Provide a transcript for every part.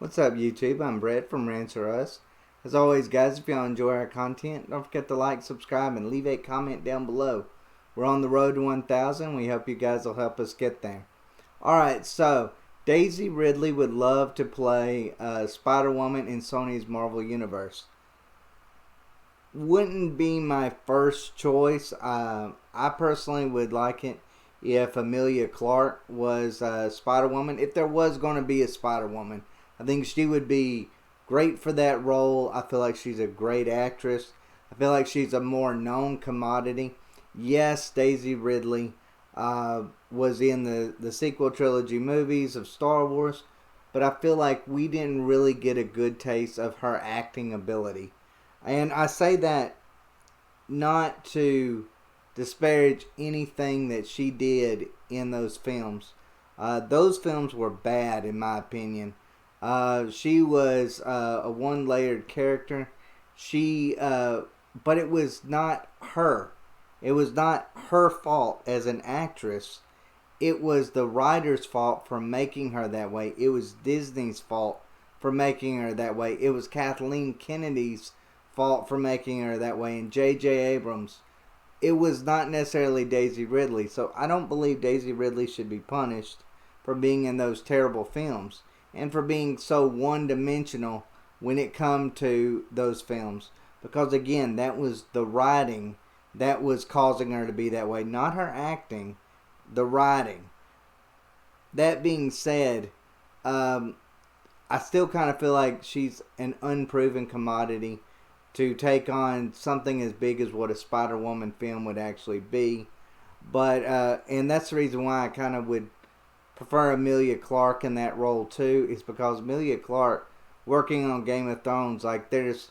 What's up, YouTube? I'm Brett from Rants. As always, guys, if y'all enjoy our content, don't forget to like, subscribe, and leave a comment down below. We're on the road to 1,000. We hope you guys will help us get there. Alright, so Daisy Ridley would love to play SpiderWoman in Sony's Marvel Universe. Wouldn't be my first choice. I personally would like it if Emilia Clarke was Spider-Woman. If there was going to be a Spider-Woman, I think she would be great for that role. I feel like she's a great actress. I feel like she's a more known commodity. Yes, Daisy Ridley was in the sequel trilogy movies of Star Wars, but I feel like we didn't really get a good taste of her acting ability. And I say that not to disparage anything that she did in those films. Those films were bad, in my opinion. She was a one-layered character. But it was not her. It was not her fault as an actress. It was the writer's fault for making her that way. It was Disney's fault for making her that way. It was Kathleen Kennedy's fault for making her that way, and J.J. Abrams. It was not necessarily Daisy Ridley. So I don't believe Daisy Ridley should be punished for being in those terrible films and for being so one-dimensional when it come to those films. Because again, that was the writing that was causing her to be that way, not her acting, the writing. That being said, I still kind of feel like she's an unproven commodity to take on something as big as what a Spider-Woman film would actually be. But, and that's the reason why I kind of would prefer Emilia Clarke in that role too, is because Emilia Clarke working on Game of Thrones, like there was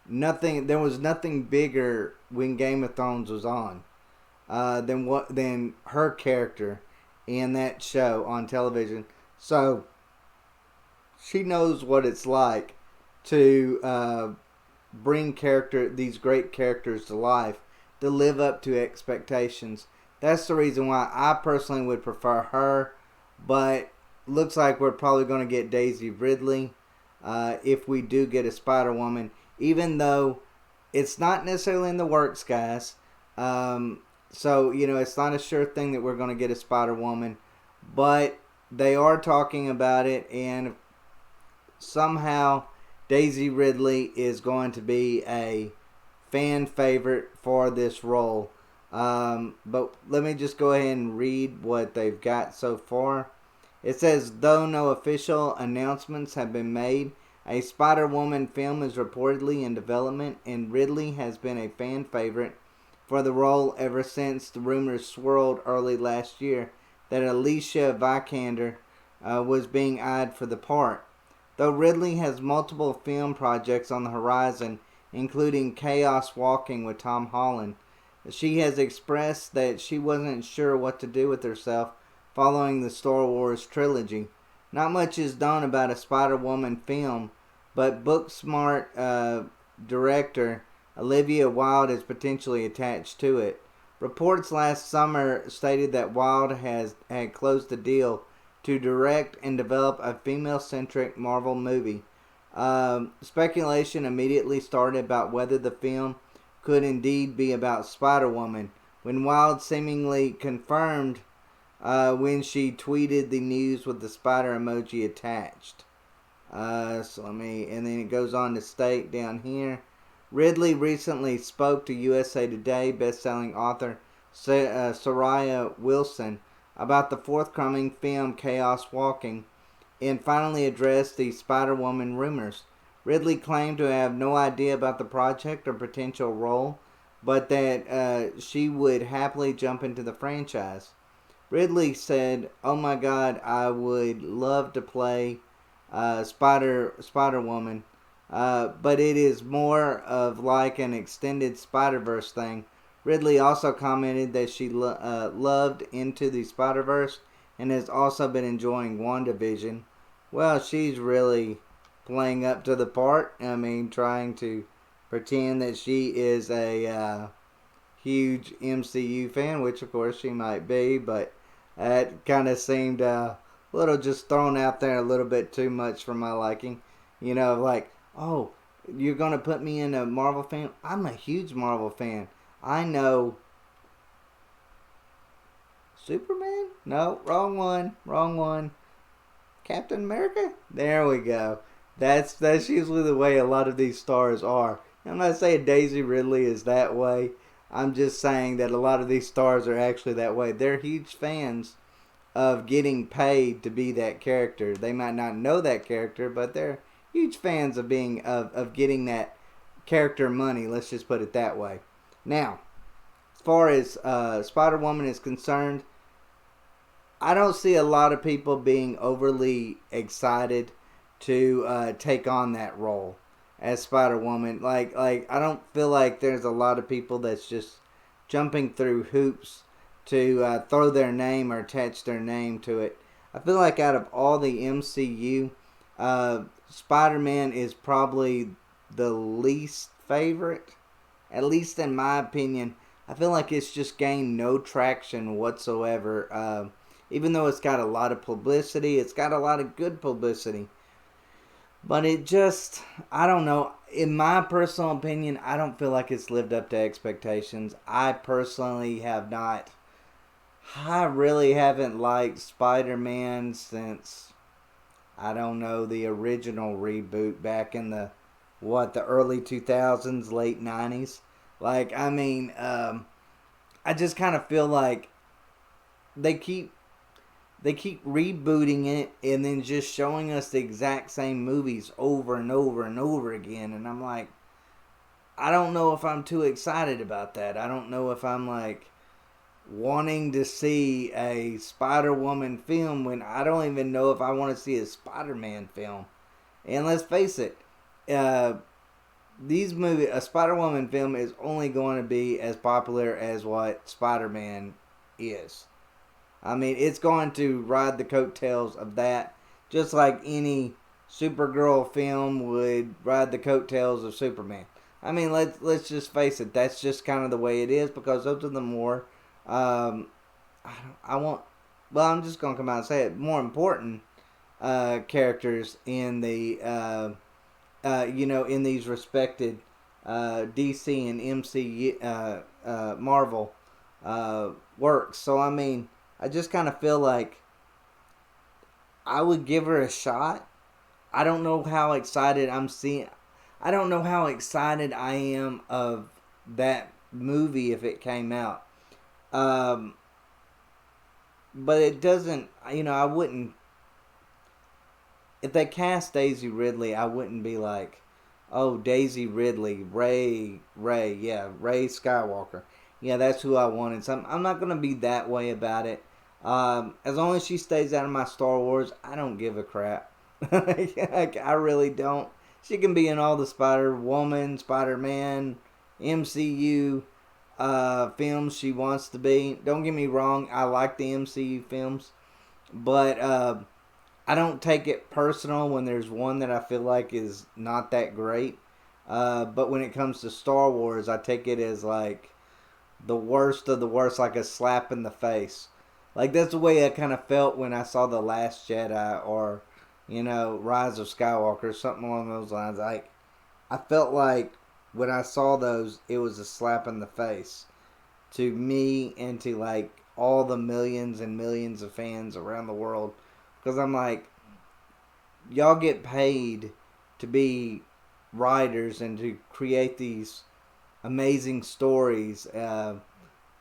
nothing bigger when Game of Thrones was on than her character in that show on television. So she knows what it's like to bring these great characters to life, to live up to expectations. That's the reason why I personally would prefer her. But looks like we're probably going to get Daisy Ridley if we do get a Spider-Woman, even though it's not necessarily in the works, guys. So, it's not a sure thing that we're going to get a Spider-Woman, but they are talking about it, and somehow Daisy Ridley is going to be a fan favorite for this role. But let me just go ahead and read what they've got so far. It says, though no official announcements have been made, a Spider-Woman film is reportedly in development, and Ridley has been a fan favorite for the role ever since the rumors swirled early last year that Alicia Vikander was being eyed for the part. Though Ridley has multiple film projects on the horizon, including Chaos Walking with Tom Holland, she has expressed that she wasn't sure what to do with herself following the Star Wars trilogy. Not much is known about a Spider-Woman film, but Booksmart director Olivia Wilde is potentially attached to it. Reports last summer stated that Wilde had closed the deal to direct and develop a female-centric Marvel movie. Speculation immediately started about whether the film could indeed be about Spider-Woman, when Wilde seemingly confirmed when she tweeted the news with the spider emoji attached. And then it goes on to state down here, Ridley recently spoke to USA Today best-selling author Soraya Wilson about the forthcoming film Chaos Walking, and finally addressed the Spider-Woman rumors. Ridley claimed to have no idea about the project or potential role, but that she would happily jump into the franchise. Ridley said, "Oh my God, I would love to play Spider-Woman, but it is more of like an extended Spider-Verse thing." Ridley also commented that she loved Into the Spider-Verse and has also been enjoying WandaVision. Well, she's really playing up to the part. Trying to pretend that she is a huge MCU fan, which of course she might be, but it kind of seemed little just thrown out there a little bit too much for my liking. Like, oh, you're gonna put me in a Marvel fan? I'm a huge Marvel fan. I know Superman? No, wrong one. Wrong one. Captain America? There we go. That's usually the way a lot of these stars are. I'm not saying Daisy Ridley is that way. I'm just saying that a lot of these stars are actually that way. They're huge fans of getting paid to be that character. They might not know that character, but they're huge fans of getting that character money. Let's just put it that way. Now, as far as Spider-Woman is concerned, I don't see a lot of people being overly excited to take on that role as Spider-Woman. Like I don't feel like there's a lot of people that's just jumping through hoops to throw their name or attach their name to it. I feel like out of all the MCU, Spider-Man is probably the least favorite, at least in my opinion. I feel like it's just gained no traction whatsoever. Even though it's got a lot of publicity, it's got a lot of good publicity. But it just, I don't know. In my personal opinion, I don't feel like it's lived up to expectations. I personally have not. I really haven't liked Spider-Man since, I don't know, the original reboot back in the early 2000s, late 90s. I just kind of feel like they keep rebooting it and then just showing us the exact same movies over and over and over again. And I'm like, I don't know if I'm too excited about that. I don't know if I'm like wanting to see a Spider-Woman film when I don't even know if I want to see a Spider-Man film. And let's face it, a Spider-Woman film is only going to be as popular as what Spider-Man is. I mean, it's going to ride the coattails of that, just like any Supergirl film would ride the coattails of Superman. I mean, let's just face it. That's just kind of the way it is, because those are the more, I'm just gonna come out and say it, more important characters in the, in these respected DC and MCU, Marvel works. So I mean, I just kind of feel like I would give her a shot. I don't know how excited I don't know how excited I am of that movie if it came out. But it doesn't, I wouldn't, if they cast Daisy Ridley, I wouldn't be like, oh, Daisy Ridley, Ray Skywalker. Yeah, that's who I wanted. So I'm not going to be that way about it. As long as she stays out of my Star Wars, I don't give a crap. I really don't. She can be in all the Spider-Woman, Spider-Man, MCU films she wants to be. Don't get me wrong, I like the MCU films. But I don't take it personal when there's one that I feel like is not that great. But when it comes to Star Wars, I take it as like the worst of the worst, like a slap in the face. Like, that's the way I kind of felt when I saw The Last Jedi or, Rise of Skywalker, something along those lines. I felt like when I saw those, it was a slap in the face to me and to, like, all the millions and millions of fans around the world. Because I'm like, y'all get paid to be writers and to create these amazing stories.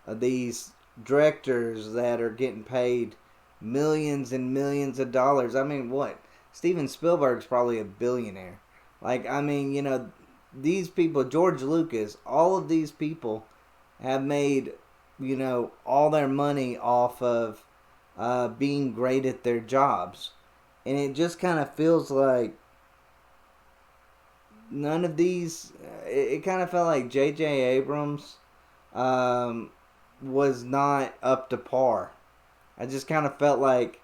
These directors that are getting paid millions and millions of dollars. I mean, what? Steven Spielberg's probably a billionaire. Like, I mean, these people, George Lucas, all of these people have made, all their money off of being great at their jobs. And it just kind of feels like none of these, it kind of felt like J.J. Abrams was not up to par. I just kind of felt like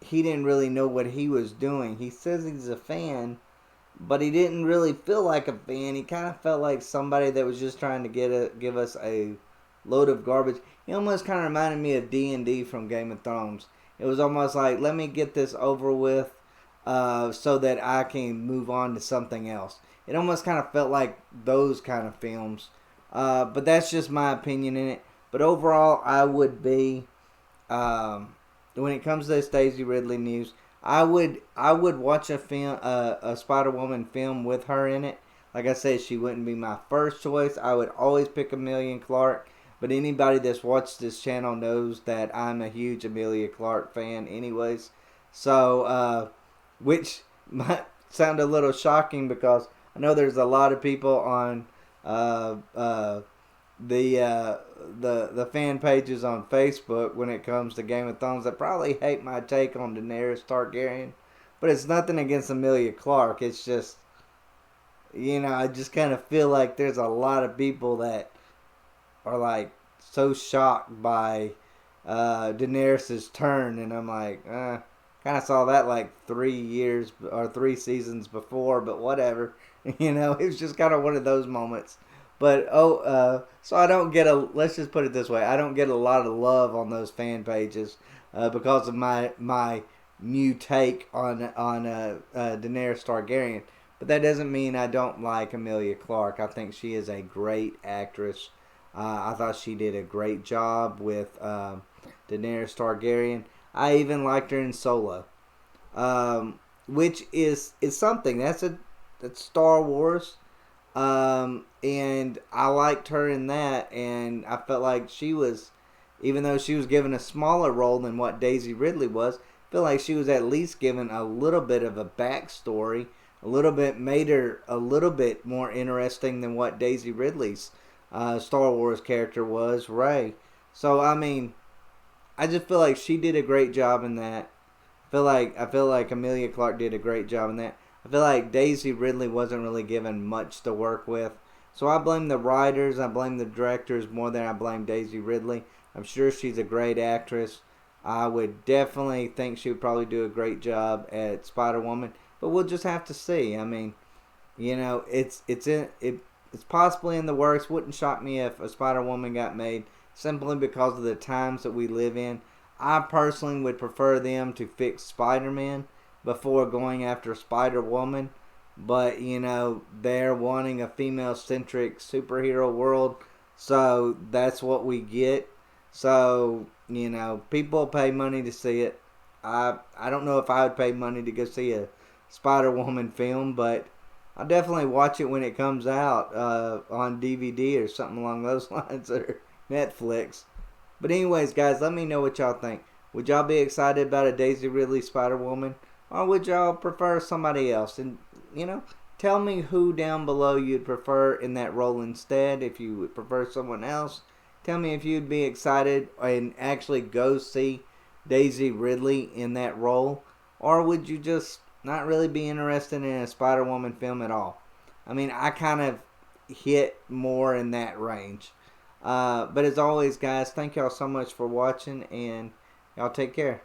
he didn't really know what he was doing. He says he's a fan, but he didn't really feel like a fan. He kind of felt like somebody that was just trying to give us a load of garbage. He almost kind of reminded me of D&D from Game of Thrones. It was almost like, let me get this over with so that I can move on to something else. It almost kind of felt like those kind of films. But that's just my opinion in it. But overall, I would be, when it comes to this Daisy Ridley news, I would watch a film, a Spider-Woman film with her in it. Like I said, she wouldn't be my first choice. I would always pick Amelia Clark. But anybody that's watched this channel knows that I'm a huge Amelia Clark fan anyways. So, which might sound a little shocking because I know there's a lot of people on uh, uh, the fan pages on Facebook when it comes to Game of Thrones that probably hate my take on Daenerys Targaryen. But it's nothing against Amelia Clark. It's just, I just kind of feel like there's a lot of people that are like so shocked by Daenerys' turn, and I'm like, kind of saw that like 3 years or 3 seasons before, but whatever. It was just kind of one of those moments. But so I don't get a. Let's just put it this way: I don't get a lot of love on those fan pages because of my new take on Daenerys Targaryen. But that doesn't mean I don't like Amelia Clark. I think she is a great actress. I thought she did a great job with Daenerys Targaryen. I even liked her in Solo, which is something. That's Star Wars, and I liked her in that. And I felt like she was, even though she was given a smaller role than what Daisy Ridley was, I feel like she was at least given a little bit of a backstory. A little bit made her a little bit more interesting than what Daisy Ridley's Star Wars character was, Rey. So I mean, I just feel like she did a great job in that. I feel like Amelia Clark did a great job in that. I feel like Daisy Ridley wasn't really given much to work with. So I blame the writers, I blame the directors more than I blame Daisy Ridley. I'm sure she's a great actress. I would definitely think she would probably do a great job at Spider-Woman. But we'll just have to see. I mean, it's possibly in the works. Wouldn't shock me if a Spider-Woman got made simply because of the times that we live in. I personally would prefer them to fix Spider-Man before going after Spider-Woman. But, they're wanting a female-centric superhero world. So that's what we get. So, people pay money to see it. I don't know if I would pay money to go see a Spider-Woman film, but I'll definitely watch it when it comes out on DVD or something along those lines, or Netflix. But anyways, guys, let me know what y'all think. Would y'all be excited about a Daisy Ridley Spider-Woman, or would y'all prefer somebody else? And, tell me who down below you'd prefer in that role instead. If you would prefer someone else, tell me if you'd be excited and actually go see Daisy Ridley in that role, or would you just not really be interested in a Spider-Woman film at all? I mean, I kind of hit more in that range. But as always, guys, thank y'all so much for watching, and y'all take care.